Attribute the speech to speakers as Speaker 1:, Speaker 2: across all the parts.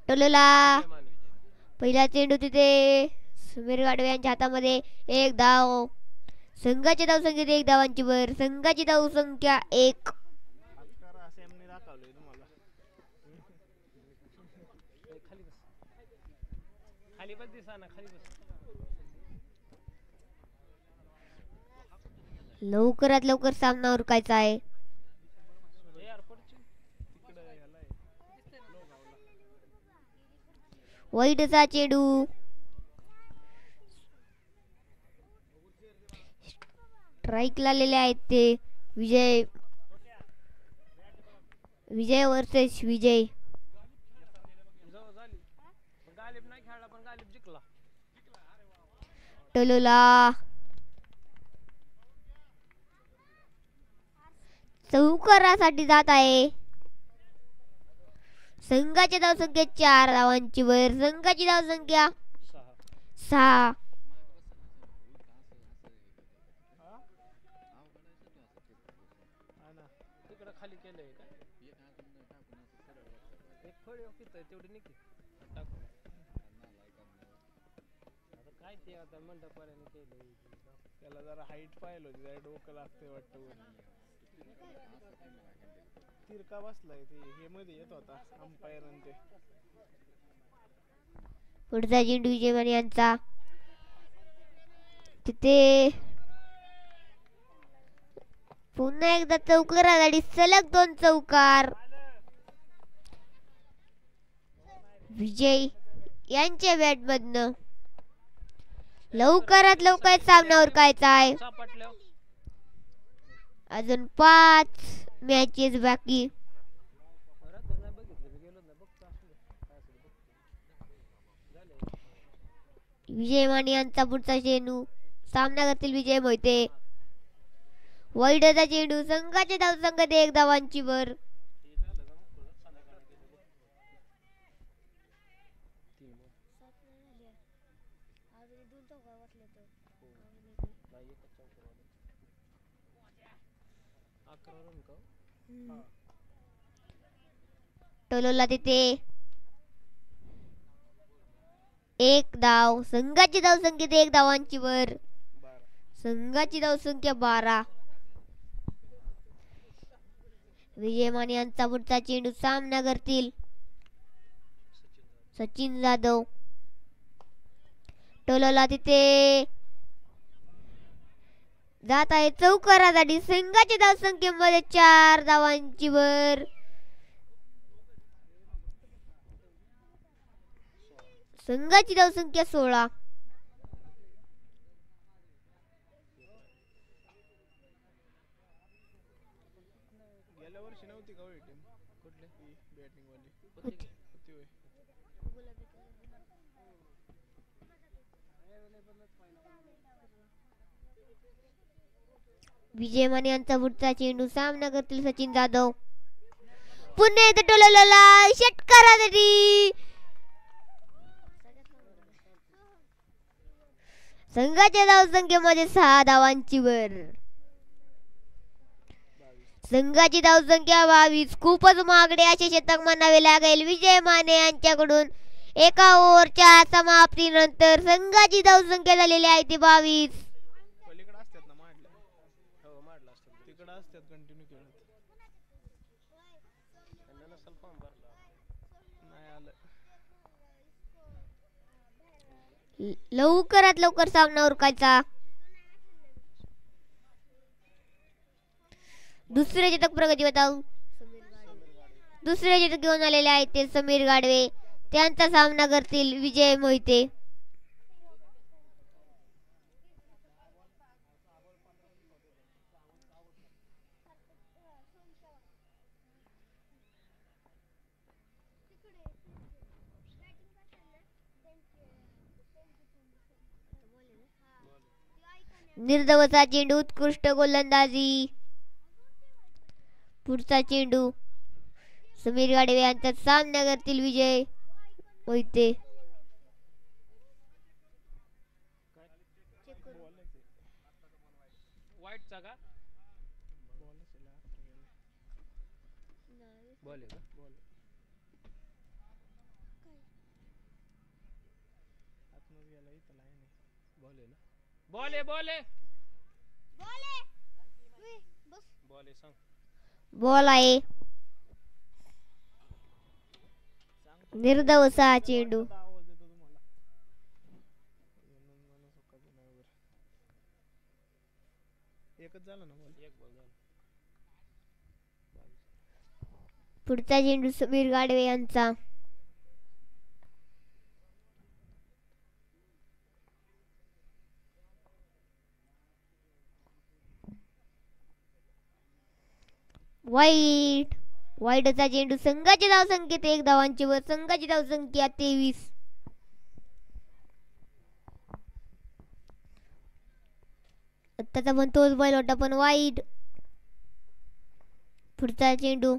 Speaker 1: टोलोला पहिला चेंडू तिथे समीर गाडवे यांच्या हातामध्ये. एक धाव. संघाची धावसंख्या 1 धावांची वर. संघाची धावसंख्या 1. लवकरात लवकर सामना उरकायचा आहे. वाईटचा चेंडू. स्ट्राईक लावलेले आहेत ते. विजय वर्सेस विजय. टोलोला चौकारासाठी जात आहे. संघाची धावसंख्या 4 धावांची वर. संघाची धावसंख्या 6.
Speaker 2: त्याला जरा हाईट पाहिलं होती, जरा डोकं लागतंय वाटतं. तिरका बसलाय ते हे मध्ये येत होता अंपायर. ते
Speaker 1: पुढचा चेंडू विजयमाने यांचा. तिथे पुन्हा एकदा चौकार आघाडी. सलग 2 चौकार. विजय यांच्या बॅट मधनं. लवकरात लवकर सामना उरकायचा आहे. अजून 5 मॅचेस बाकी. विजय माने यांचा पुढचा चेंडू. सामना करतील विजय मोहिते. वाईडचा चेंडू. संघाच्या धावसंख्या 1 धावांची वर. टोलोला तिथे 1 धाव. संघाची धावसंख्या 1 धावांची वर. संघाची धावसंख्या 12. विजय माने यांचा पुढचा चेंडू. सामना करतील सचिन जाधव. टोलोला तिथे जात आहे चौकारासाठी. संघाच्या धावसंख्येमध्ये 4 धावांची वर. संघाची धावसंख्या 16.
Speaker 2: गेल्या वर्षी नव्हती का ही टीम? कुठली बॅटिंग वाली होती होय.
Speaker 1: विजय माने यांचा पुढचा चेंडू. सामना करतील सचिन जाधव. पुन्हा एकदा टोलोला षटकारासाठी. संघाच्या धावसंख्येमध्ये 6 धावांची वर. संघाची धावसंख्या 22. खूपच महागडे असे शतक म्हणावे लागेल विजय माने यांच्याकडून. एका ओव्हरच्या समाप्तीनंतर संघाची धावसंख्या झालेली आहे ती 22.
Speaker 2: पलीकडे असतात ना माडला. हो माडला असतात. तिकडे असतात कंटिन्यू खेळत. नाही आलं.
Speaker 1: लवकरात लवकर सामना उरकायचा. दुसरे शतक प्रगती बताऊ. दुसरे शतक घेऊन आलेले आहेत ते समीर गाडवे. त्यांचा सामना करतील विजय मोहिते. निर्धावचा चेंडू. उत्कृष्ट गोलंदाजी. पुढचा चेंडू. समीर गाडवे यांचा सामना करतील विजय मोहिते.
Speaker 2: आता लाईन आहे. बॉल आहे ना.
Speaker 3: बॉल आहे बॉल आहे बॉल आहे सांग.
Speaker 1: बॉल आहे.
Speaker 2: सांगतो
Speaker 1: निर्धाव असा चेंडू.
Speaker 2: वाटतं आवाज देतो तुम्हाला. म्हणून सुखाचं नाही बरं. एकच झालं ना बॉल.
Speaker 3: एक बॉल झाला.
Speaker 1: पुढचा चेंडू समीर गाडवे यांचा. वाईट. वाईटचा चेंडू. संघाची धावसंख्येत 1 धावांची वर. संघाची धावसंख्या 23. आत्ताचा पण तोच बैल होता पण वाईट. पुढचा चेंडू.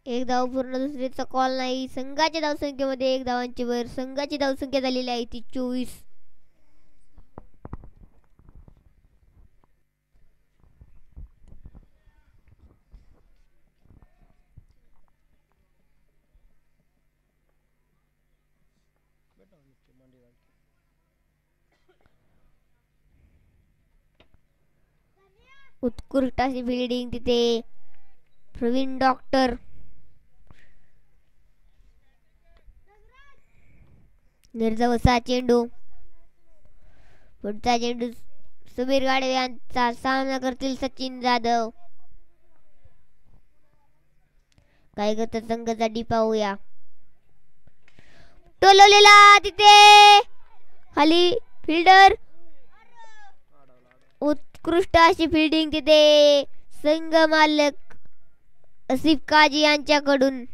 Speaker 1: एक धाव पूर्ण. दुसरीचा कॉल नाही. संघाच्या धावसंख्येमध्ये 1 धावांची वर. संघाची धावसंख्या झालेली आहे ती 24.
Speaker 2: बेटा नीचे मांडी डाल के.
Speaker 1: उत्कृष्ट अशी बिल्डिंग तिथे. प्रवीण डॉक्टर. निर्धाव असा चेंडू. पुढचा चेंडू समीर गाडवे यांचा. सामना करतील सचिन जाधव. काय करतात संघासाठी पाहूया. टोलवलेला तिथे खाली फिल्डर. उत्कृष्ट अशी फिल्डिंग तिथे संघ मालक आसिफ काजी यांच्याकडून.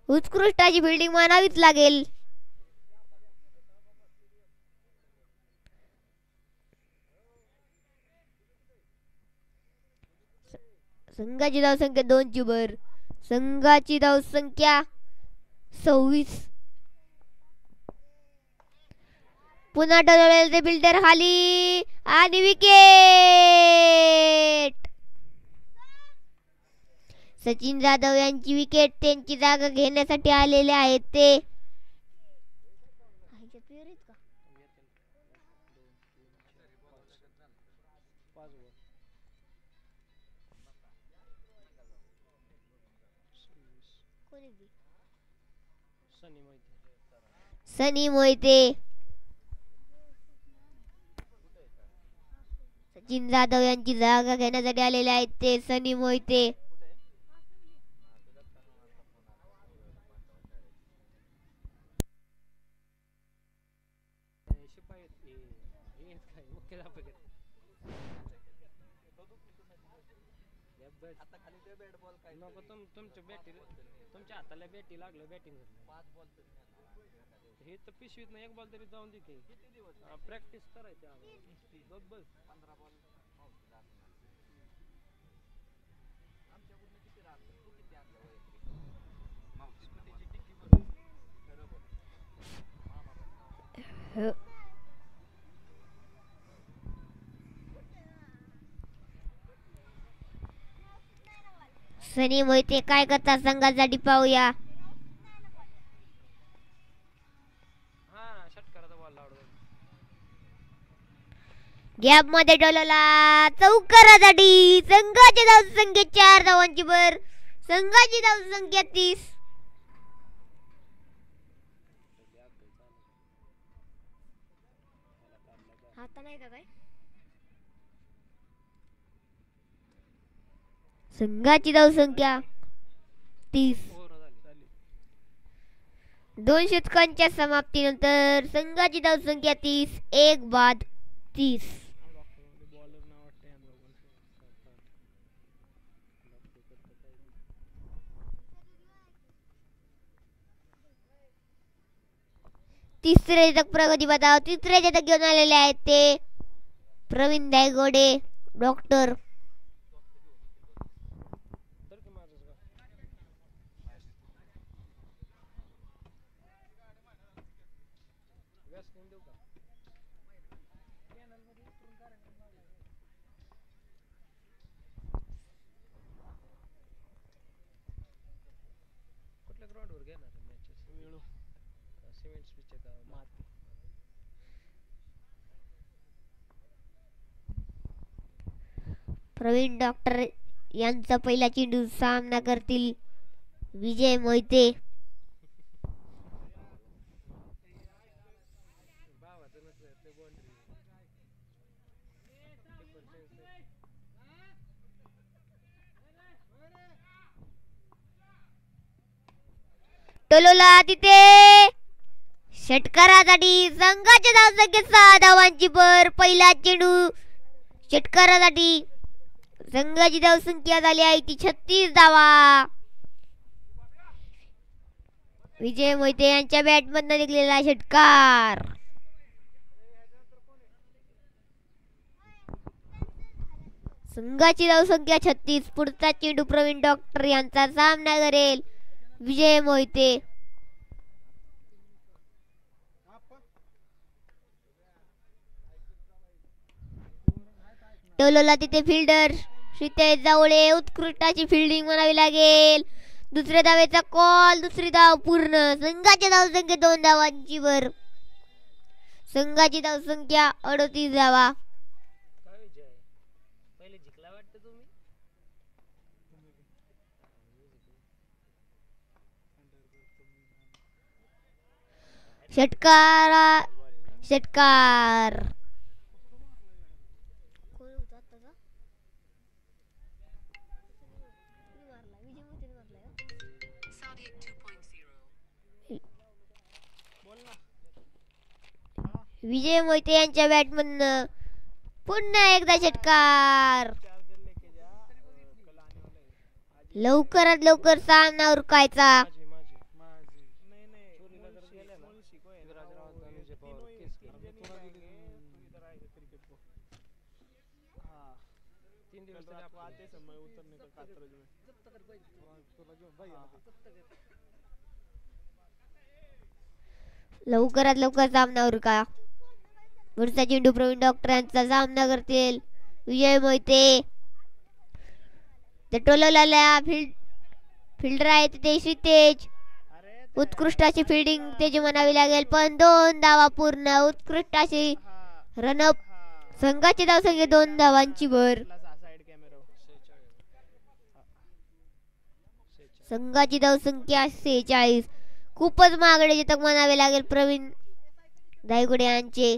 Speaker 1: उत्कृष्ट अशी फिल्डिंग मानावीच लागेल. संघाची धावसंख्या 2 ची वर. संघाची धावसंख्या 26. पुन्हा टोलवलेले ते फिल्डर खाली आणि विकेट. सचिन जाधव यांची विकेट. त्यांची जागा घेण्यासाठी आलेले आहेत ते. सनी मोहिते. सचिन जाधव यांची जागा घेण्यासाठी आलेले आहेत ते सनी मोहिते.
Speaker 3: तुमच्या हाताला बॅटी लागलं बॅटिंग. 5 बॉल हे तर पिशवीत ना 1 बॉल तरी जाऊन देते. प्रॅक्टिस करायची बस 15 बॉल.
Speaker 1: सनी मोहिते काय करतात संघासाठी पाहूया. गॅप मध्ये टोलवला चौकारासाठी. संघाची धावसंख्या 4 धावांची वर. संघाची धावसंख्या 30. संघाची धावसंख्या 30. 2 षटकांच्या समाप्तीनंतर संघाची धावसंख्या 30. 1 बाद 30.
Speaker 2: बॉलर नाव वाटतं या दोघांचं.
Speaker 1: तिसरे षटक प्रगतीपथावर. तिसरे षटक घेऊन आलेले आहेत ते प्रवीण दायगोडे डॉक्टर.
Speaker 3: कुठल्या ग्राउंडवर घेणार मॅचेस
Speaker 2: वेळू
Speaker 3: सिमेंट स्विच का
Speaker 2: माती
Speaker 1: प्रवीण डॉक्टर यांचा पहिला चेंडू सामना करतील विजय मोहिते.
Speaker 3: भावाचं नसलं ते बाउंड्री
Speaker 1: टोलोला तिथे षटकारासाठी संघाच्या धावसंख्या 6 धावांची भर. पहिला चेंडू षटकारासाठी संघाची धावसंख्या झाली आहे ती 36 धावा. विजय मोहिते यांच्या बॅटमधून निघलेला षटकार. संघाची धावसंख्या 36. पुढचा चेंडू प्रवीण डॉक्टर यांचा सामना करेल विजय मोहिते. टोलोला तिथे फिल्डर श्रीतेज जावळे. उत्कृष्ट अशी फिल्डिंग म्हणावी लागेल. दुसऱ्या धावेचा कॉल. दुसरी धाव पूर्ण. संघाच्या धावसंख्या 2 धावांची भर. संघाची धावसंख्या 38 धावा.
Speaker 3: काय विजय पहिले जिंकला वाटतं तुम्ही
Speaker 1: षटकार. विजय मोहिते यांच्या बॅटमधून पुन्हा एकदा षटकार.
Speaker 2: चार्जर लेके जा कल आने वाला है.
Speaker 1: लवकरात लवकर सामना उरकायचा.
Speaker 3: माझी
Speaker 2: माझी नाही नाही
Speaker 3: चोरीला जर गेल्या ना,
Speaker 2: मुळशी को है ना,
Speaker 3: विराजराव
Speaker 2: वो
Speaker 3: गांधीचे
Speaker 2: तीनों
Speaker 3: पावर
Speaker 2: ही-
Speaker 3: केस
Speaker 2: तीन
Speaker 3: केले.
Speaker 2: जने जाएंगे, तो इधर आएगा क्रिकेट को. हाँ
Speaker 3: 3 दिवस
Speaker 2: कल
Speaker 3: तरी
Speaker 2: रात को
Speaker 3: आपण
Speaker 2: आते समय उतरने का कातरज में.
Speaker 1: लवकरात लवकर सामना उरका. पुढचा चेंडू प्रवीण डॉक्टर यांचा सामना करतील विजय मोहिते. ते टोलोला फिल्डर आहे ते श्रीतेज.
Speaker 2: अरे
Speaker 1: उत्कृष्ट अशी फिल्डिंग त्याची म्हणावी लागेल. पण 2 धावा पूर्ण. उत्कृष्ट अशी
Speaker 2: हाँ
Speaker 1: रनअप.
Speaker 2: हाँ
Speaker 1: संघाची धावसंख्या 2 धावांची भर.
Speaker 2: प्लस आ साइड कॅमेरा
Speaker 3: 46.
Speaker 1: संघाची धावसंख्या 46. खूपच महागडे शतक म्हणावे लागेल प्रवीण धायगुडे यांचे.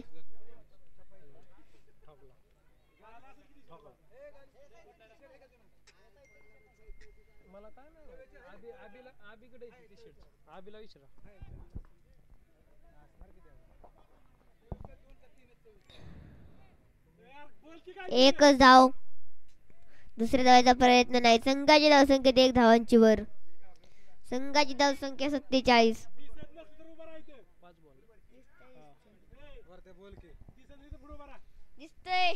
Speaker 3: मला काय नाही आबीकडे टी शर्ट आबीला विचारा.
Speaker 1: एकच धाव. दुसऱ्या धावाचा प्रयत्न नाही. संघाची धावसंख्येत 1 धावांची भर. संघाची धावसंख्या 47.
Speaker 3: 5 बॉल
Speaker 1: दिसतंय.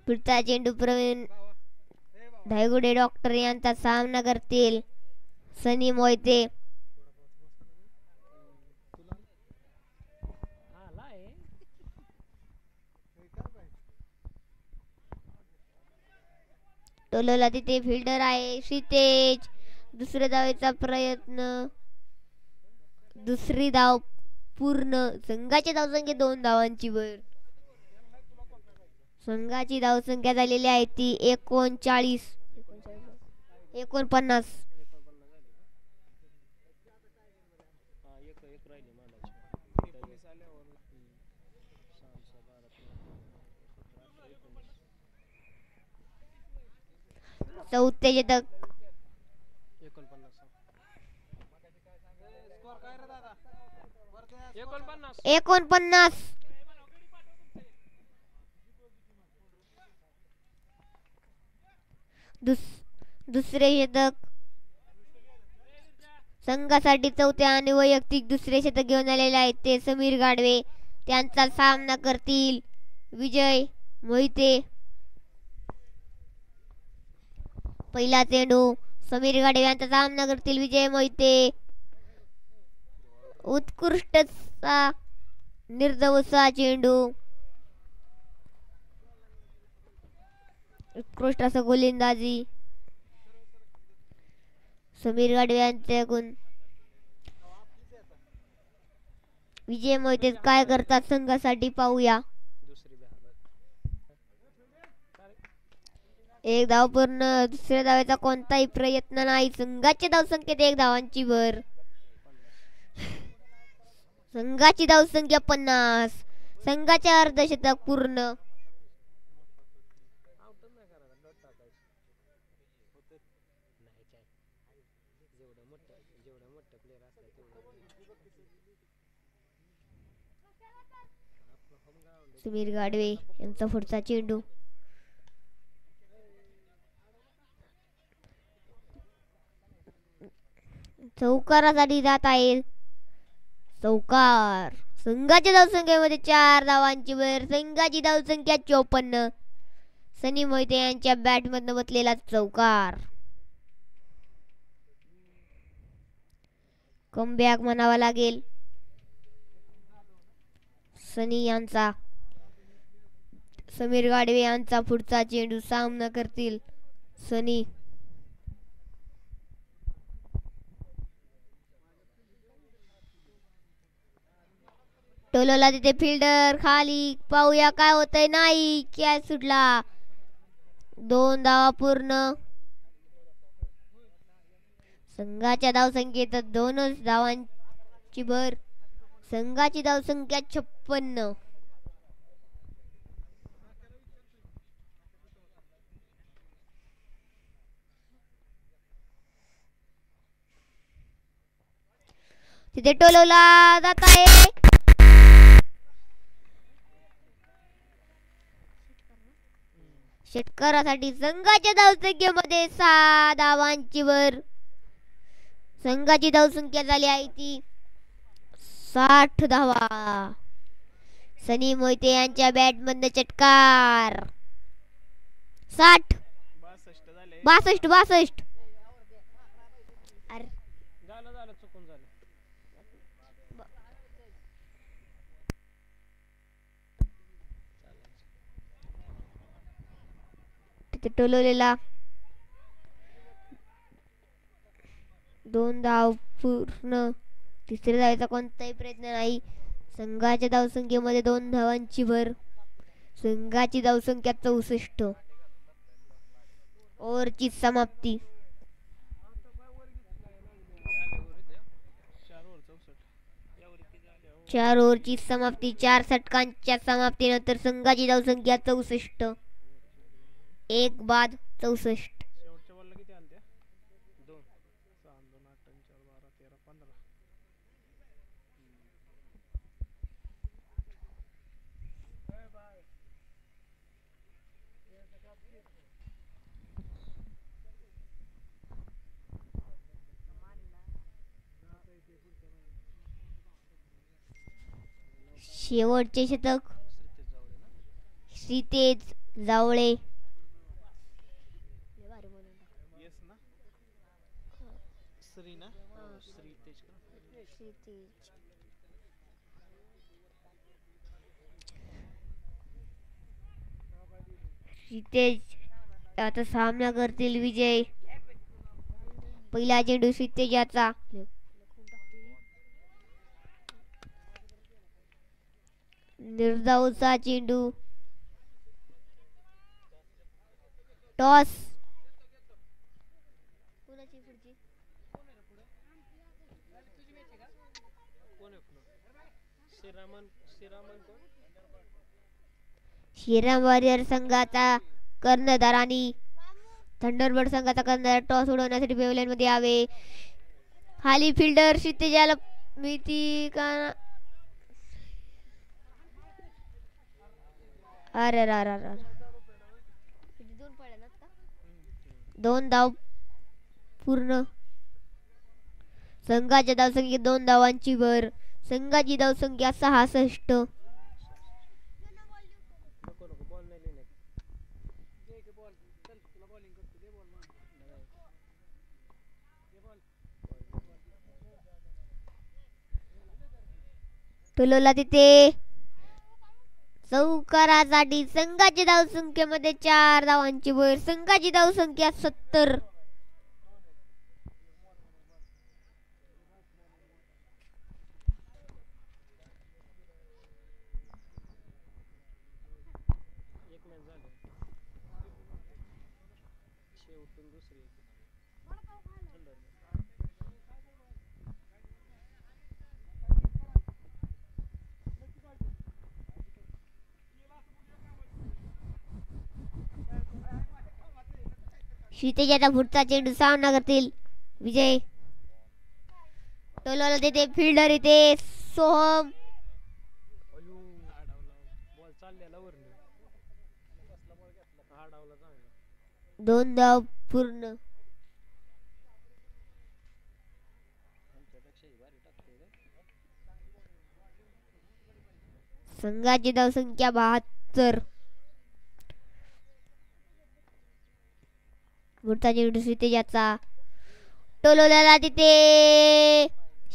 Speaker 1: पुढचा चेंडू प्रवीण धायगुडे डॉक्टर यांचा सामना करतील सनी मोहिते.
Speaker 3: हा लाय
Speaker 1: टोलोला तिथे फिल्डर आहे श्रीतेज. दुसऱ्या धावेचा प्रयत्न. दुसरी धाव पूर्ण. संघाची धावसंख्या 2 धावांची भर. संघाची धावसंख्या झालेली आहे ती 39. 49.
Speaker 3: हा एक राहिली मालाची.
Speaker 2: 19 आले और
Speaker 3: 6 6 12
Speaker 1: चौथे षटक.
Speaker 3: 49.
Speaker 2: स्कोर काय रे दादा
Speaker 3: 49.
Speaker 1: 49. दुसरे षटक. संघासाठी चौथे आणि वैयक्तिक दुसरे षटक घेऊन आलेले आहेत ते समीर गाडवे. त्यांचा सामना करतील विजय मोहिते. पहिला चेंडू समीर गाडवे यांचा सामना करतील विजय मोहिते. उत्कृष्ट निर्धावसा चेंडू. उत्कृष्ट असं गोलंदाजी. समीर गाडवे यांच्याकडून विजय मोहिते काय करतात संघासाठी पाहूया.
Speaker 3: दुसरी बॅट
Speaker 1: एक धाव पूर्ण. दुसऱ्या धावेचा कोणताही प्रयत्न नाही. संघाची धावसंख्येत 1 धावांची भर. संघाची धावसंख्या 50. संघाचे अर्धशतक पूर्ण.
Speaker 3: आउटच नाही करायचा डॉट टाकायचं नाही काय जेवढं मोठं प्लेअर असतात तेवढं आपलं होम ग्राउंड
Speaker 1: समीर गाडवे यांचा पुढचा चेंडू. चौकारासाठी जात आहे. चौकार. संघाच्या धावसंख्येमध्ये 4 धावांची भर. संघाची धावसंख्या 54. सनी मोहिते यांच्या बॅट मधनं बसलेला चौकार. कमबॅक म्हणावा लागेल सनी यांचा. समीर गाडवे यांचा पुढचा चेंडू. सामना करतील सनी. टोलवला तिथे फिल्डर खाली. पाहूया काय होतंय. नाही कॅच सुटला. 2 धावा पूर्ण. संघाच्या धावसंख्येत 2च धावांची भर. संघाची धावसंख्या 56. तिथे टोलवला जात आहे. षटकारासाठी संघाच्या धावसंख्येमध्ये 6 धावांची भर. संघाची धावसंख्या झाली आहे ती 60 धावा. सनी मोहिते यांच्या बॅट मधनं चटकार. 60 62. अरे
Speaker 3: झालं चुकून झालं.
Speaker 1: तिथे टोलवलेला 2 धाव पूर्ण. तिसऱ्या धावेचा कोणताही प्रयत्न नाही. संघाच्या धावसंख्येमध्ये 2 धावांची भर. संघाची धावसंख्या 64. ओव्हरची समाप्ती. 4 ओव्हरची समाप्ती. 4 षटकांच्या समाप्तीनंतर संघाची धावसंख्या 64. 1 बाद 64.
Speaker 2: शेवटच्या बॉलला किती आलत्या? 2 6 2 8 4 12 13 15.
Speaker 1: शेवटचे शतक श्रीतेज जावळे.
Speaker 2: येस ना श्री ना श्रीतेज
Speaker 1: श्रीतेज आता सामना करतील विजय. पहिला चेंडू श्रीतेजाचा. निर्धावचा चेंडू. टॉस. श्रीराम वॉरियर संघाचा कर्णधार आणि थंडरबर्ड संघाचा कर्णधार टॉस उडवण्यासाठी पेव्हलियन मध्ये यावे. खाली फिल्डर क्षितिजाला मिती का. अरे 2 धाव पूर्ण. संघाच्या धावसंख्येत 2 धावांची भर. संघाची धावसंख्या 66. टोलवला तिथे चौकारासाठी. संघाची धावसंख्येमध्ये 4 धावांची भर. संघाची धावसंख्या 70.
Speaker 3: त्यातून दुसरी येते.
Speaker 1: क्षितिजाचा पुढचा चेंडू सामना करतील विजय. टोलवला देते फिल्डर इथे सोहम.
Speaker 3: अयो बॉल चाललेला वरनं. हा डावला चांगला.
Speaker 1: 2 धाव पूर्ण.
Speaker 3: आमच्यापेक्षा ही भारी टाकते रे.
Speaker 1: संघाची धावसंख्या 72. पुढचा चेंडू क्षितिजाचा टोलवला तिथे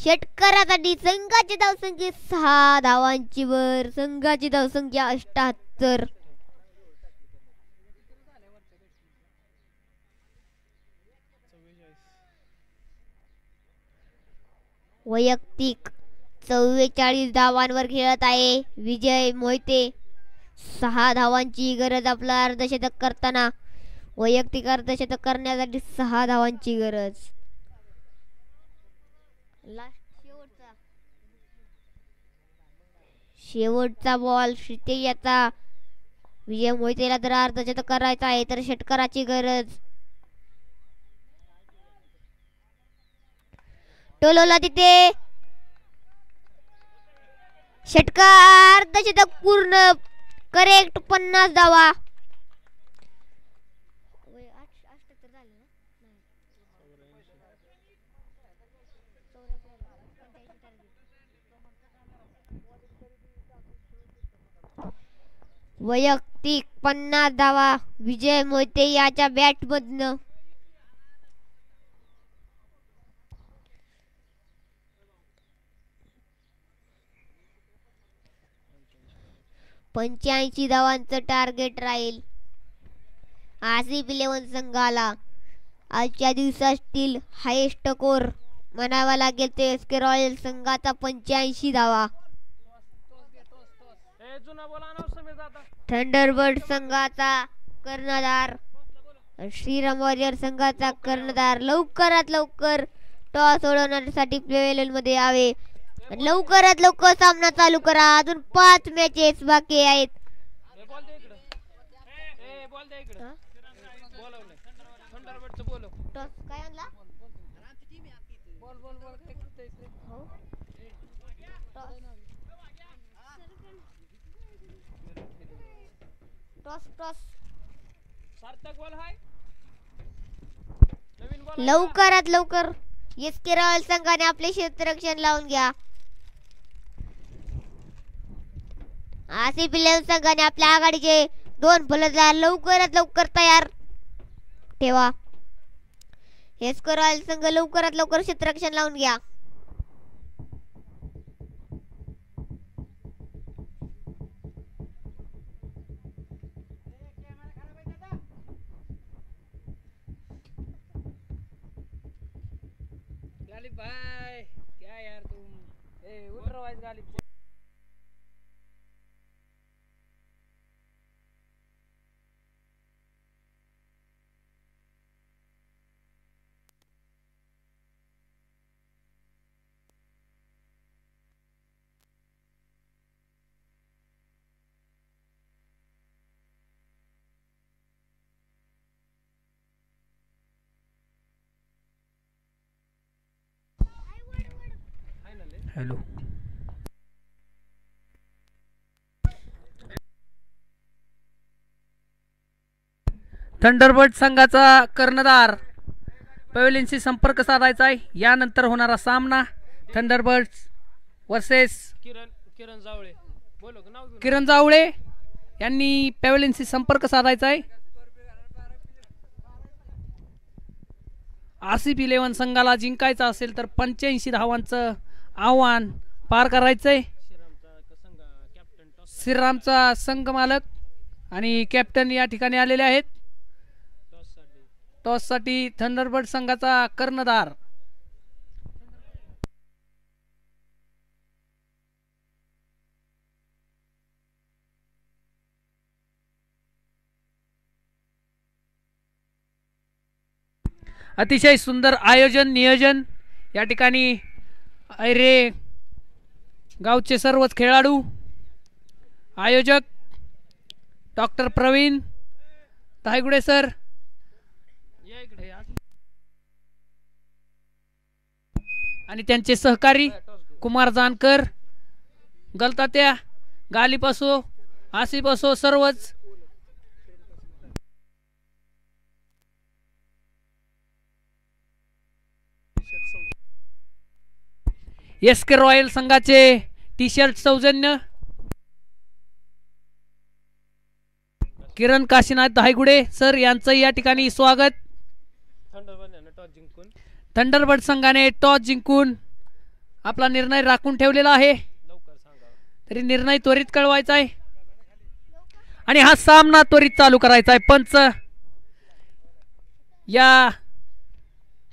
Speaker 1: षटकारासाठी. संघाची धावसंख्या 6 धावांची वर. संघाची धावसंख्या 78.
Speaker 2: 44.
Speaker 1: वैयक्तिक 44 धावांवर खेळत आहे विजय मोहिते. 6 धावांची गरज आपला अर्धशतक करताना. वैयक्तिक अर्धशतक करण्यासाठी 6 धावांची गरज. शेवटचा बॉल क्षितिजाचा. विजय मोहितेला जर अर्धशतक करायचा आहे तर षटकाराची गरज. टोलवला तिथे षटकार. अर्धशतक पूर्ण. करेक्ट 50 धावा. वैयक्तिक 50 धावा विजय मोहिते याच्या बॅट मधनं. पंच्याऐंशी धावांचं टार्गेट राहील RCB11 संघाला. आजच्या दिवसातील हायेस्ट स्कोर म्हणावा लागेल ते SK रॉयल संघाचा 85 धावा. थंडरबर्ड संघाचा कर्णधार श्रीराम वॉरियर संघाचा कर्णधार लवकरात लवकर टॉस सोडवण्यासाठी प्लेवेल मध्ये यावे. लवकरात लवकर सामना चालू करा. अजून 5 मॅचेस बाकी आहेत. काय आणला लवकरात लवकर SK रॉयल संघाने आपले क्षेत्ररक्षण लावून घ्या. RCB11 संघाने आपल्या आघाडीचे 2 फलंदाज लवकरात लवकर तयार ठेवा. SK रॉयल संघ लवकरात लवकर क्षेत्ररक्षण लावून घ्या.
Speaker 3: गालिब भाई क्या यार तुम उठ रहा है गालिब.
Speaker 4: हॅलो थंडरबर्ड संघाचा कर्णधार पवेलियनशी संपर्क साधायचा आहे. यानंतर होणारा सामना थंडरबर्ड वर्सेस
Speaker 3: किरण जावळे. बोलो नाव घेऊन.
Speaker 4: किरण जावळे यांनी पवेलियनशी संपर्क साधायचा आहे. RCB11 संघाला जिंकायचं असेल तर 85 धावांचं आव्हान पार करायचंय. श्रीरामचा संघ मालक आणि कॅप्टन या ठिकाणी आलेले आहेत. टॉस साठी थंडरबर्ड संघाचा कर्णधार अतिशय सुंदर आयोजन नियोजन या ठिकाणी अहिरे गावचे सर्वच खेळाडू आयोजक डॉक्टर प्रवीण धायगुडे सर या इकडे आणि त्यांचे सहकारी कुमार जानकर गलतात्या गालिब असो आसिफ असो सर्वच SK रॉयल संघाचे टी शर्ट सौजन्य किरण काशीनाथ धायगुडे सर यांचं या ठिकाणी स्वागत. थंडरबर्ड संघाने टॉस जिंकून आपला निर्णय राखून ठेवलेला आहे. तरी निर्णय त्वरित कळवायचा आहे आणि हा सामना त्वरित चालू करायचा आहे. पंच या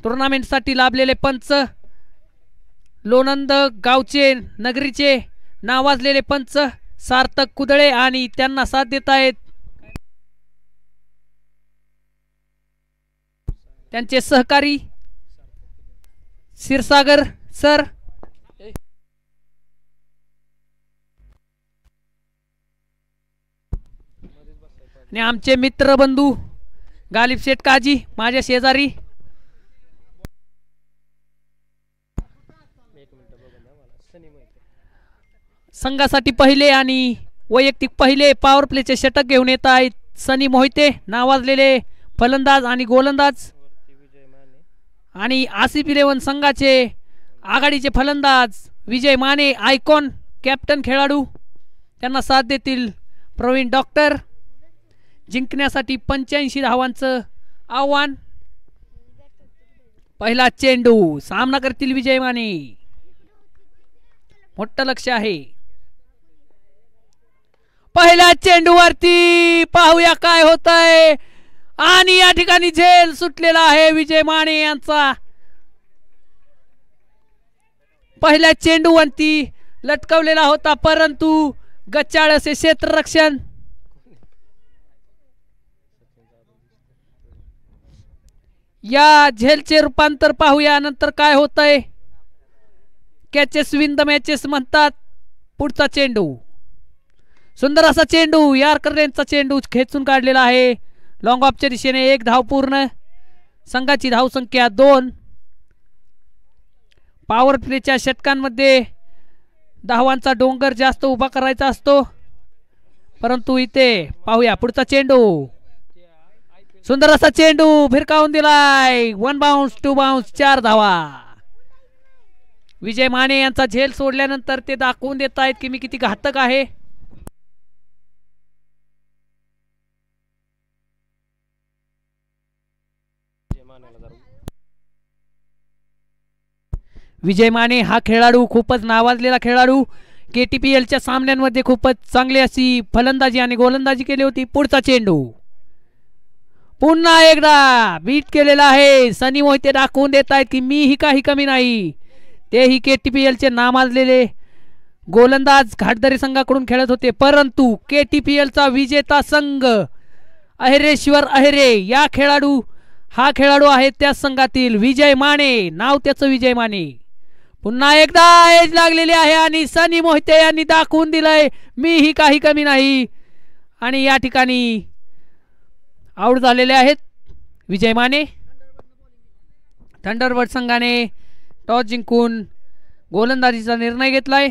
Speaker 4: टुर्नामेंटसाठी लाभलेले पंच लोणंद गावचे नगरीचे नावाजलेले पंच सार्थक कुदळे आणि त्यांना साथ देत आहेत त्यांचे सहकारी क्षीरसागर सर आणि आमचे मित्र बंधू गालिब शेठ काजी माझ्या शेजारी. संघासाठी पहिले आणि वैयक्तिक पहिले पॉवर प्लेचे षटक घेऊन येत आहेत सनी मोहिते नावाजलेले फलंदाज आणि गोलंदाज आणि आसिफ 11 संघाचे आघाडीचे फलंदाज विजय माने आयकॉन कॅप्टन खेळाडू त्यांना साथ देतील प्रवीण डॉक्टर. जिंकण्यासाठी 85 धावांचं आव्हान. पहिला चेंडू सामना करतील विजय माने. मोठं लक्ष आहे पहिल्या चेंडूवरती पाहूया काय होतंय आणि या ठिकाणी झेल सुटलेला आहे विजय माने यांचा. पहिल्या चेंडूवरती लटकवलेला होता परंतु गच्चाळ असे क्षेत्ररक्षण या झेलचे रूपांतर पाहूया नंतर काय होतंय. कॅचेस विन द मॅचेस म्हणतात. पुढचा चेंडू सुंदर असा चेंडू यारकरचा चेंडू खेचून काढलेला आहे लॉंग ऑफच्या दिशेने. 1 धाव पूर्ण. संघाची धावसंख्या 2. पॉवर प्लेच्या षटकांमध्ये धावांचा डोंगर जास्त उभा करायचा असतो परंतु इथे पाहूया पुढचा चेंडू सुंदर असा चेंडू भिरकावून दिलाय. 1 बाउन्स 2 बाउन्स 4 धावा. विजय माने यांचा झेल सोडल्यानंतर ते दाखवून देत आहेत की मी किती घातक आहे. विजय माने हा खेळाडू खूपच नावाजलेला खेळाडू. KTPLच्या सामन्यांमध्ये खूपच चांगली अशी फलंदाजी आणि गोलंदाजी केली होती. पुढचा चेंडू पुन्हा एकदा बीट केलेला आहे. सनी मोहिते दाखवून देत आहेत की मी ही काही कमी नाही. तेही KTPLचे नामाजलेले गोलंदाज घाटदरी संघाकडून खेळत होते परंतु KTPLचा विजेता संघ अहिरेश्वर अहिरे हा खेळाडू आहे त्या संघातील विजय माने. नाव त्याचं विजय माने. पुन्हा एकदा एज लागलेली आहे आणि सनी मोहिते यांनी दाखवून दिलंय मी ही काही कमी नाही आणि या ठिकाणी आउट झालेले आहेत विजय माने. थंडरबर्ड संघाने टॉस जिंकून गोलंदाजीचा निर्णय घेतलाय.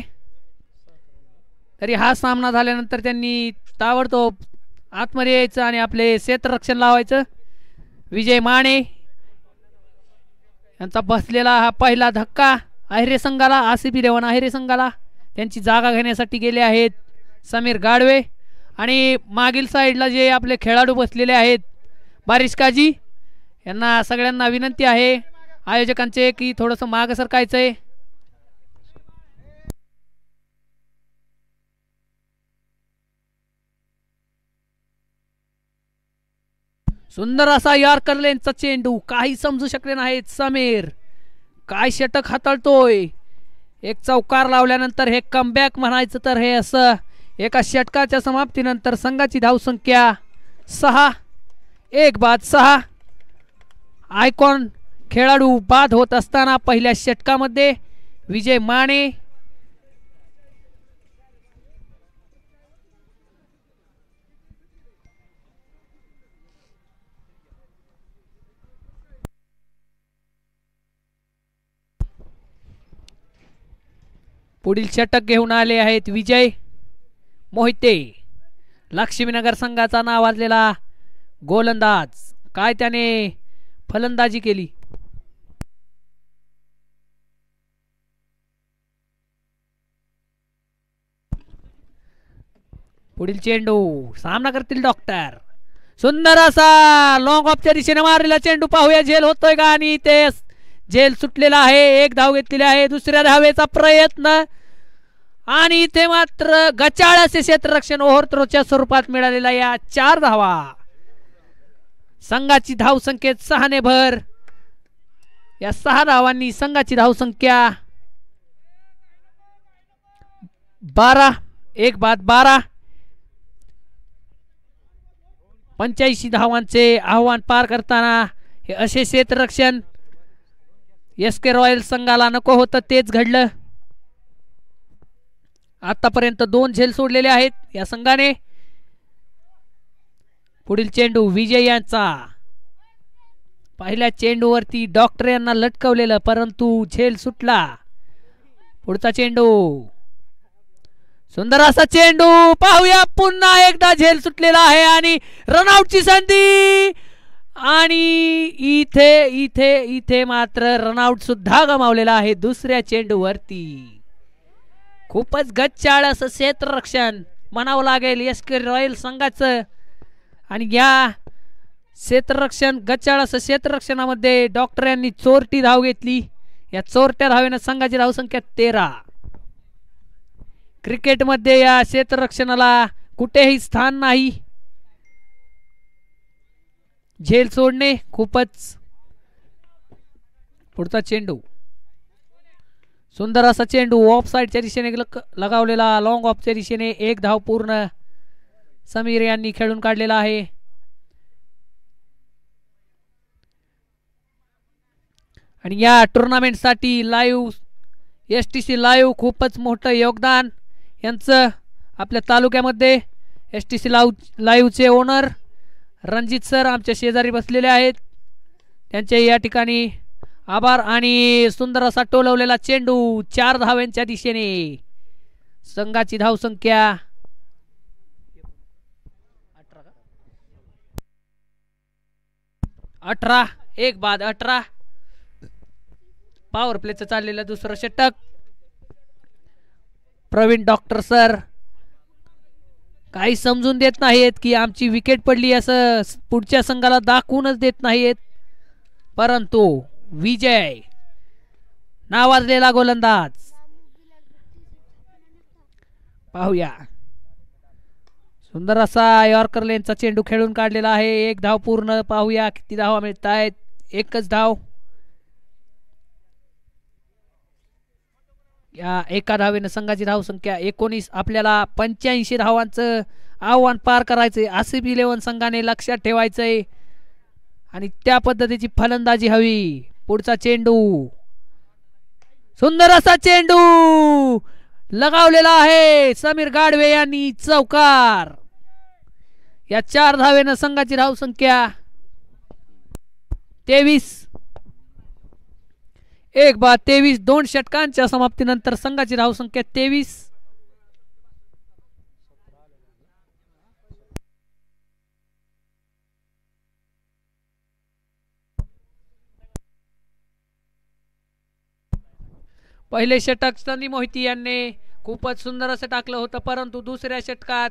Speaker 4: तरी हा सामना झाल्यानंतर त्यांनी ताबडतोब आतमध्ये यायचं आणि आपले क्षेत्ररक्षण लावायचं. विजय माने यांचा बसलेला हा पहिला धक्का अहिरे संघाला. आसिफ 11 अहिरे संघाला त्यांची जागा घेण्यासाठी गेले आहेत समीर गाडवे आणि मागील साईडला जे आपले खेळाडू बसलेले आहेत बारिश काजी यांना सगळ्यांना विनंती आहे आयोजकांचे की थोडंसं मागं सरकायचंय. सुंदर असा यार्कर लेनचा चेंडू काही समजू शकले नाहीत समीर. काय षटक हाताळतोय. एक चौकार लावल्यानंतर हे कमबॅक म्हणायचं तर हे असं एका षटकाच्या समाप्तीनंतर संघाची धावसंख्या 6. 1 बाद 6. आयकॉन खेळाडू बाद होत असताना पहिल्या षटकामध्ये विजय माने पुढील षटक घेऊन आले आहेत विजय मोहिते. लक्ष्मीनगर संघाचा नावाजलेला गोलंदाज. काय त्याने फलंदाजी केली. पुढील चेंडू सामना करतील डॉक्टर. सुंदर असा लॉंग ऑफच्या दिशेने मारलेला चेंडू. पाहूया झेल होतोय का. आणि ते झेल सुटलेला आहे. एक धाव घेतलेली आहे. दुसऱ्या धावेचा प्रयत्न आणि इथे मात्र गचाळ असे क्षेत्ररक्षण ओव्हरथ्रोच्या स्वरूपात मिळालेला या 4 धावा. संघाची धावसंख्येत 6 ने भर. या 6 धावांनी संघाची धावसंख्या 12. 1 बाद 12. 85 धावांचे आव्हान पार करताना हे असे क्षेत्ररक्षण एसके रॉयल संघाला नको होतं तेच घडलं. आतापर्यंत 2 झेल सोडलेले आहेत या संघाने. पुढील चेंडू विजय यांचा. पहिल्या चेंडूवरती डॉक्टर यांना लटकवलेलं परंतु झेल सुटला. पुढचा चेंडू सुंदर असा चेंडू. पाहूया पुन्हा एकदा झेल सुटलेला आहे आणि रनआउटची संधी. आणि इथे इथे इथे मात्र रनआउट सुद्धा गमावलेला आहे दुसऱ्या चेंडूवरती. खूपच गच्चाळ असं क्षेत्ररक्षण म्हणावं लागेल एसके रॉयल संघाचं. आणि या क्षेत्ररक्षण गच्चाळ असं क्षेत्ररक्षणामध्ये डॉक्टर यांनी चोरटी धाव घेतली. या चोरट्या धावेनं संघाची धावसंख्या 13. क्रिकेटमध्ये या क्षेत्ररक्षणाला कुठेही स्थान नाही. झेल सोडणे खूपच. पुढचा चेंडू सुंदर असा चेंडू ऑफ साइडच्या दिशेने लगावलेला. लॉंग ऑफच्या दिशेने 1 धाव पूर्ण समीर यांनी खेळून काढलेला आहे. आणि या टुर्नामेंटसाठी लाईव्ह एसटीसी लाईव्ह खूपच मोठं योगदान यांचं आपल्या तालुक्यामध्ये. एसटीसी लाईव्हचे ओनर रणजित सर आमच्या शेजारी बसलेले आहेत. त्यांचे या ठिकाणी आभार. आणि सुंदर असा टोलवलेला चेंडू 4 धावांच्या दिशेने. संघाची धावसंख्या 18. 1 बाद 18. पॉवर प्लेचं चाललेलं दुसरं षटक. प्रवीण डॉक्टर सर काही समजून देत नाहीत की आमची विकेट पडली असं पुढच्या संघाला दाखवूनच देत नाहीत. परंतु विजय नावाजलेला गोलंदाज. पाहूया सुंदर असा यॉर्कर लेनचा चेंडू खेळून काढलेला आहे. 1 धाव पूर्ण. पाहूया किती धावा मिळत आहेत. 1च धाव. या 1 धावेनं संघाची धावसंख्या 19. आपल्याला 85 धावांचं आव्हान पार करायचंय. आसिफ 11 संघाने लक्षात ठेवायचंय आणि त्या पद्धतीची फलंदाजी हवी. पुढचा चेंडू सुंदर असा चेंडू लगावलेला आहे. समीर गाडवे यांनी चौकार. या 4 धावेनं संघाची धावसंख्या 23. 1 बाद 23. 2 षटकांच्या समाप्तीनंतर संघाची धावसंख्या 23. पहिले षटक सनी मोहिती यांनी खूपच सुंदर असं टाकलं होतं परंतु दुसऱ्या षटकात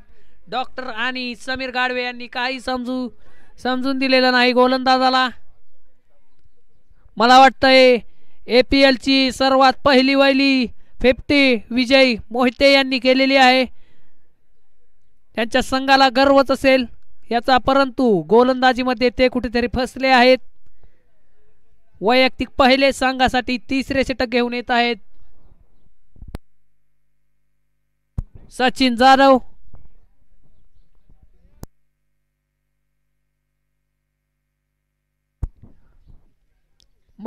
Speaker 4: डॉक्टर आणि समीर गाडवे यांनी काही समजून दिलेलं नाही गोलंदाजाला. मला वाटतंय APL ची सर्वात पहिली वहिली 50 विजय मोहिते यांनी केलेली आहे. त्यांच्या संघाला गर्वच असेल याचा. परंतु गोलंदाजीमध्ये ते कुठेतरी फसले आहेत. वैयक्तिक पहिले संघासाठी 3रे षटक घेऊन येत आहेत सचिन जाधव.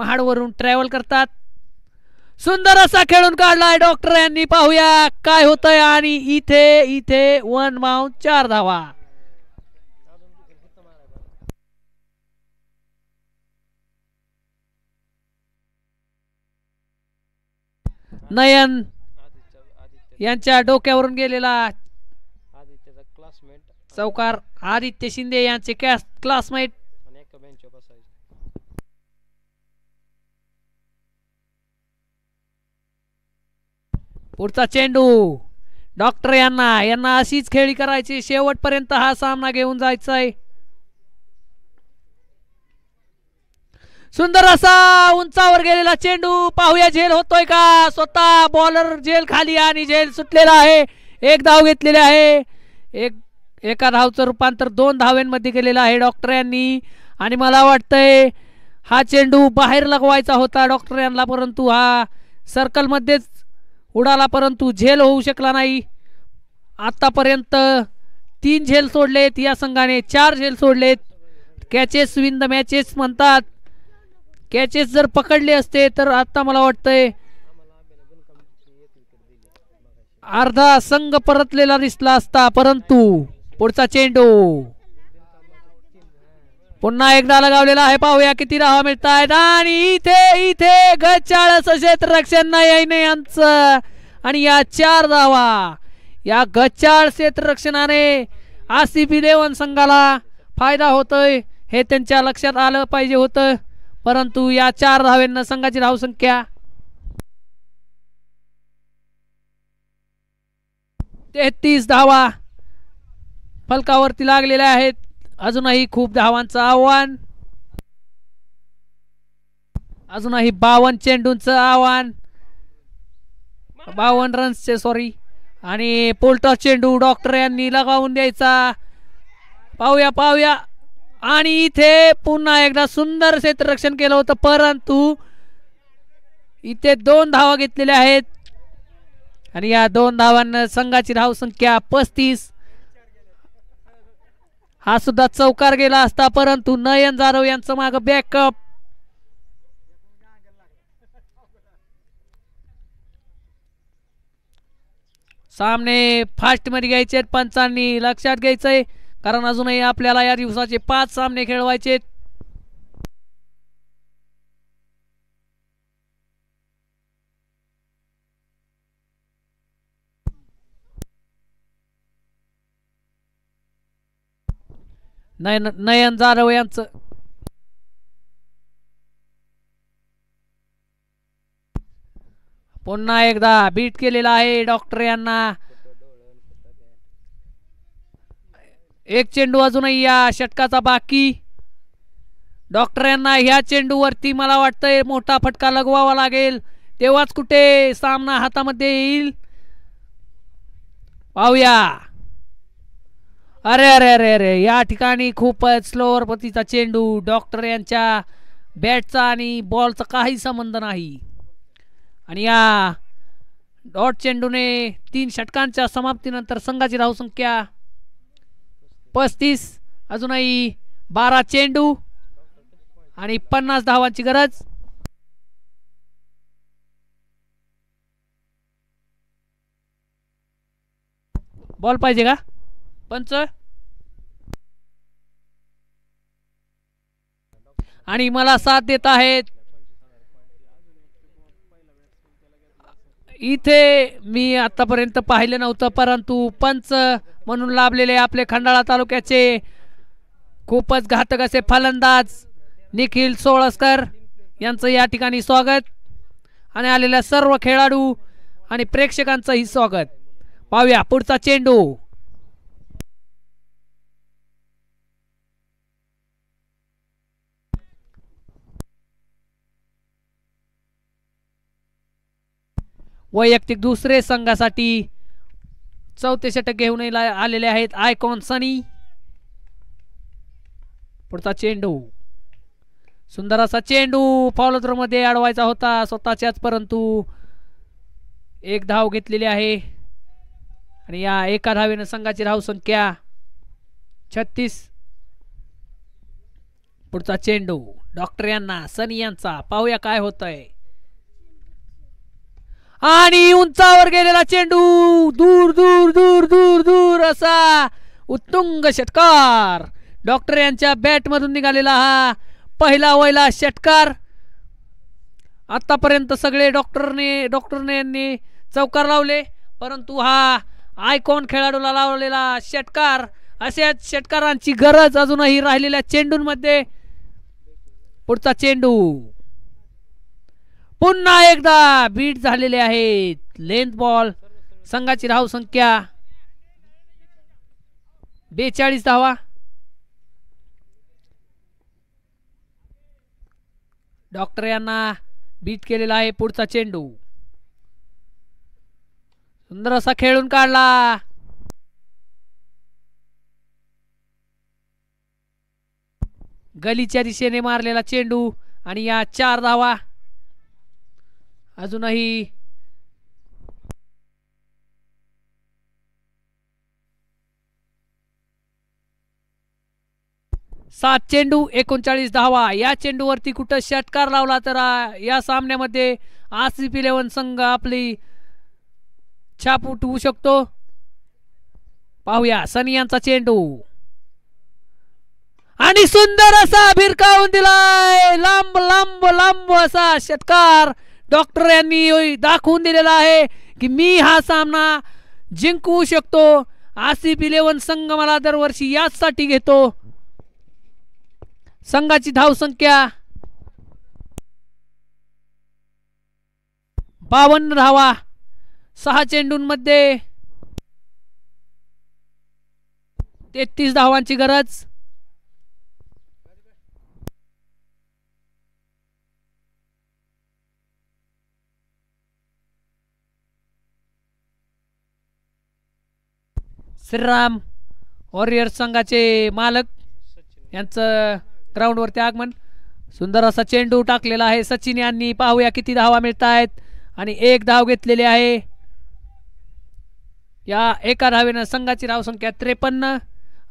Speaker 4: महाडवरून ट्रॅव्हल करतात. सुंदर असा खेळून काढलाय डॉक्टर यांनी. पाहूया काय होतंय. आणि इथे इथे 1 बाउंड 4 धावा. नयन यांच्या डोक्यावरून गेलेला
Speaker 3: आदित्यचा क्लासमेट
Speaker 4: चौकार. आदित्य शिंदे यांचे क्लासमेट.
Speaker 3: आणि एका बेंचवर बसायचे.
Speaker 4: पुढचा चेंडू डॉक्टर यांना अशीच खेळी करायची. शेवटपर्यंत हा सामना घेऊन जायचा आहे. सुंदर असा उंचावर गेलेला चेंडू. पाहूया झेल होतोय का. स्वतः बॉलर झेल खाली आणि झेल सुटलेला आहे. 1 धाव घेतलेली आहे. एका धावचं रूपांतर 2 धावांमध्ये केलेलं आहे डॉक्टर यांनी. आणि मला वाटतंय हा चेंडू बाहेर लगवायचा होता डॉक्टर यांना, परंतु हा सर्कलमध्येच उडाला, परंतु झेल होऊ शकला नाही. आतापर्यंत 3 झेल सोडलेत या संघाने. 4 झेल सोडलेत. कॅचेस विन द मॅचेस म्हणतात. कॅचेस जर पकडले असते तर आता मला वाटतंय अर्धा संघ परतलेला दिसला असता. परंतु पुढचा चेंडू पुन्हा एकदा लगावलेला आहे. पाहूया किती धावा मिळत आहेत. आणि इथे इथे गचाळ क्षेत्ररक्षण नाही यांचं. आणि या 4 धावा या गचाळ क्षेत्ररक्षणाने आरसीबी देवन संघाला फायदा होतोय हे त्यांच्या लक्षात आलं पाहिजे होतं. परंतु या 4 धावांना संघाची धावसंख्या 33 धावा फलकावरती लागलेल्या आहेत. अजूनही खूप धावांचं आव्हान. अजूनही 52 चेंडूंचं आव्हान. 52 रन्सचे सॉरी. आणि पोलटॉस चेंडू डॉक्टर यांनी लगावून द्यायचा. पाहूया. आणि इथे पुन्हा एकदा सुंदर क्षेत्ररक्षण केलं होतं, परंतु इथे 2 धावा घेतलेल्या आहेत. आणि या 2 धावांना संघाची धावसंख्या 35. हा सुद्धा चौकार गेला असता, परंतु नयन जाधव यांचं माग बॅकअप. सामने फास्ट मध्ये घ्यायचे. पंचांनी लक्षात घ्यायचंय, कारण अजूनही आपल्याला या दिवसाचे 5 सामने खेळवायचे. नयन जाधव यांचं पुन्हा एकदा बीट केलेला आहे डॉक्टर यांना. एक चेंडू अजूनही या षटकाचा बाकी. डॉक्टर यांना ह्या चेंडूवरती मला वाटतंय मोठा फटका लगवावा लागेल, तेव्हाच कुठे सामना हातामध्ये येईल. पाहूया. अरे अरे अरे अरे या ठिकाणी खूपच स्लोअर पतीचा चेंडू. डॉक्टर यांच्या बॅटचा आणि बॉलचा काही संबंध नाही. आणि या डॉट चेंडूने 3 षटकांच्या समाप्तीनंतर संघाची धावसंख्या 35. अजूनही 12 चेंडू आणि 50 धावांची गरज. बॉल पाहिजे का पंच. आणि मला साथ देत आहेत इथे. मी आतापर्यंत पाहिलं नव्हतं, परंतु पंच म्हणून लाभलेले आपले खंडाळा तालुक्याचे खूपच घातक असे फलंदाज निखिल सोळसकर यांचं या ठिकाणी स्वागत. आणि आलेल्या सर्व खेळाडू आणि प्रेक्षकांचंही स्वागत. पाहूया पुढचा चेंडू. वैयक्तिक दुसरे संघासाठी 4थे षटक घेऊन आलेले आहेत आयकॉन सनी. पुढचा चेंडू. सुंदर असा चेंडू फॉलो मध्ये अडवायचा होता स्वतःच्याच, परंतु 1 धाव घेतलेली आहे. आणि या 1 धावेने संघाची धावसंख्या 36. पुढचा चेंडू डॉक्टर यांना सनी यांचा. पाहूया काय होतंय. आणि उंचावर गेलेला चेंडू दूर दूर दूर दूर दूर असा उत्तुंग षटकार. डॉक्टर यांच्या बॅट मधून निघालेला हा पहिला वहिला षटकार. आतापर्यंत सगळे डॉक्टरने यांनी चौकार लावले, परंतु हा आयकॉन खेळाडूला लावलेला षटकार. अशाच षटकारांची गरज अजूनही राहिलेल्या चेंडूंमध्ये. पुढचा चेंडू पुन्हा एकदा बीट झालेले आहेत. Length ball. संघाची धाव संख्या 42 धावा. डॉक्टर यांना बीट केलेला आहे. पुढचा चेंडू सुंदर असा खेळून काढला. गलीच्या दिशेने मारलेला चेंडू आणि या 4 धावा. अजूनही 7 चेंडू 39 धावा. या चेंडूवरती कुठं षटकार लावला तर या सामन्यामध्ये RCB11 संघ आपली छाप उठवू शकतो. पाहूया सनी यांचा चेंडू आणि सुंदर असा भिरकावून दिलाय. लांब लांब लांब असा षटकार. डॉक्टर यांनी दाखवून दिलेला आहे की मी हा सामना जिंकवू शकतो. RCB11 संघ मला दरवर्षी याचसाठी घेतो. संघाची धाव संख्या 52 धावा. 6 चेंडूंमध्ये 33 धावांची गरज. श्रीराम वॉरियर्स संघाचे मालक यांचं ग्राउंडवरती आगमन. सुंदर असा चेंडू टाकलेला आहे सचिन यांनी. पाहूया किती धावा मिळत आहेत. आणि 1 धाव घेतलेली आहे. या एका धावेनं संघाची धाव संख्या 53.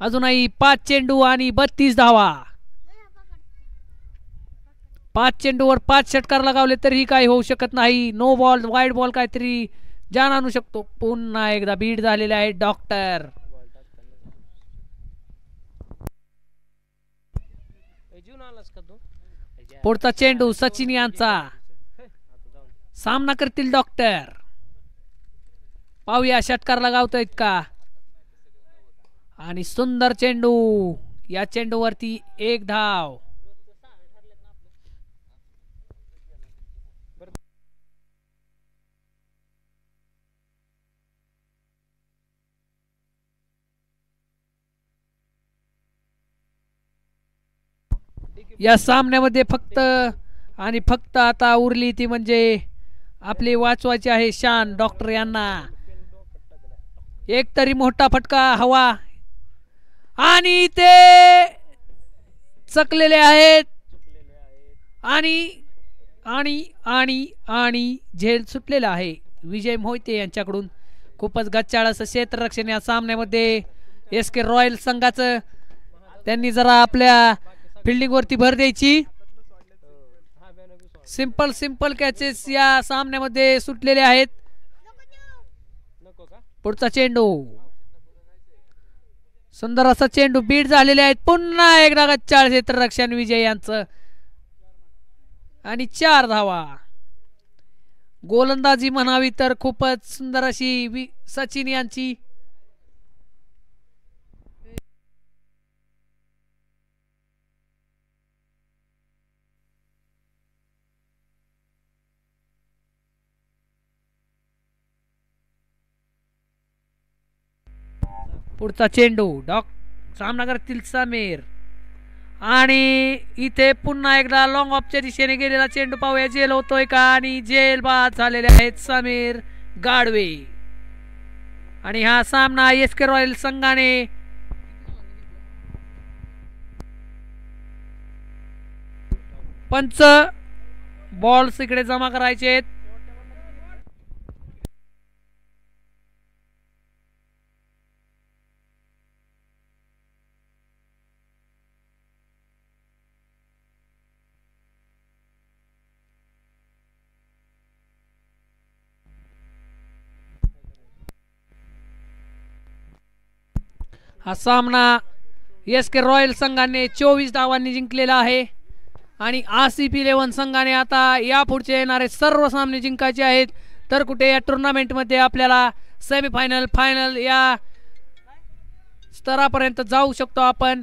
Speaker 4: अजूनही 5 चेंडू आणि 32 धावा. 5 चेंडूवर 5 षटकार लगावले तरीही काही होऊ शकत नाही. नो बॉल वाईड बॉल काहीतरी जान आणू शकतो. पुन्हा एकदा बीट झालेले आहे डॉक्टर. पुढचा चेंडू सचिन यांचा. सामना करतील डॉक्टर. पाहूया षटकार लगावतोय का. आणि सुंदर चेंडू. या चेंडूवरती 1 धाव. या सामन्यामध्ये फक्त आणि फक्त आता उरली ती म्हणजे आपली वाचवायची आहे शान डॉक्टर यांना. एक तरी मोठा फटका हवा आणि ते चकलेले आहेत आणि आणि आणि आणि झेल सुटलेला आहे. विजय मोहिते यांच्याकडून खूपच गच्चाळ असं क्षेत्ररक्षण या सामन्यामध्ये SK रॉयल संघाचं. त्यांनी जरा आपल्या फिल्डिंग वरती भर द्यायची. सिंपल कॅचेस या सामन्यामध्ये सुटलेले आहेत. पुढचा चेंडू सुंदर असा चेंडू बीट झालेले आहेत. पुन्हा एकदा गच्चाळ क्षेत्ररक्षण विजय यांचं आणि 4 धावा. गोलंदाजी म्हणावी तर खूपच सुंदर अशी सचिन यांची. पुढचा चेंडू सामना करतील समीर आणि इथे पुन्हा एकदा लॉंग ऑफच्या दिशेने गेलेला चेंडू. पाहूया जेल होतोय का. आणि जेल बाद झालेले आहेत समीर गाडवे. आणि हा सामना SK रॉयल संघाने पंच बॉल्स इकडे जमा करायचे आहेत. हा सामना SK रॉयल संघाने 24 धावांनी जिंकलेला आहे आणि RCB11 संघाने आता यापुढचे येणारे सर्व सामने जिंकायचे आहेत. तर कुठे या टुर्नामेंटमध्ये आपल्याला सेमीफायनल फायनल या स्तरापर्यंत जाऊ शकतो आपण.